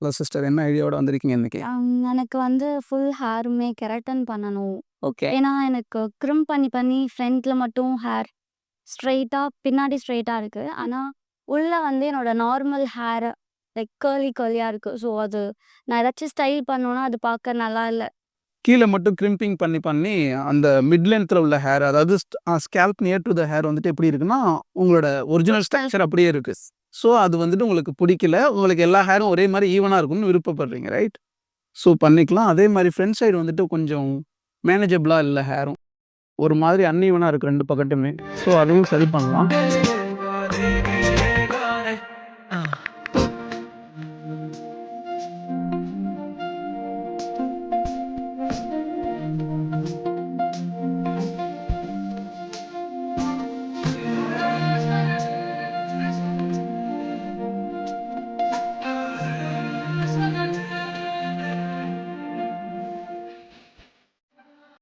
Hello sister, என்ன ஐடியாவோட வந்திருக்கீங்க இன்னைக்கு? எனக்கு வந்து ஃபுல் ஹேருமே கெரட்டன் பண்ணணும். ஓகே. ஏன்னா எனக்கு க்ரிம் பண்ணி ஃப்ரண்ட்டில் மட்டும் ஹேர் ஸ்ட்ரெயிட்டாக பின்னாடி ஸ்ட்ரெயிட்டாக இருக்குது. ஆனால் உள்ளே வந்து என்னோட நார்மல் ஹேர் லைக் கேர்லியாக இருக்குது. ஸோ அது நான் ஏதாச்சும் ஸ்டைல் பண்ணோன்னா அது பார்க்க நல்லா இல்லை. கீழே மட்டும் கிரிம்பிங் பண்ணி அந்த மிட் லென்த்தில் உள்ள ஹேர், அதாவது scalp near to the hair வந்துட்டு எப்படி இருக்குன்னா உங்களோட ஒரிஜினல் ஸ்ட்ரக்சர் அப்படியே இருக்குது. ஸோ அது வந்துட்டு உங்களுக்கு பிடிக்கல, உங்களுக்கு எல்லா ஹேரும் ஒரே மாதிரி ஈவனாக இருக்கும்னு விருப்பப்படுறீங்க, ரைட்? ஸோ பண்ணிக்கலாம். அதே மாதிரி ஃப்ரண்ட் சைடு வந்துட்டு கொஞ்சம் மேனேஜபிளாக இல்லை, ஹேரும் ஒரு மாதிரி அன்ஈவனாக இருக்குது ரெண்டு பக்கத்துமே. ஸோ அதுவும் சரி பண்ணலாம்.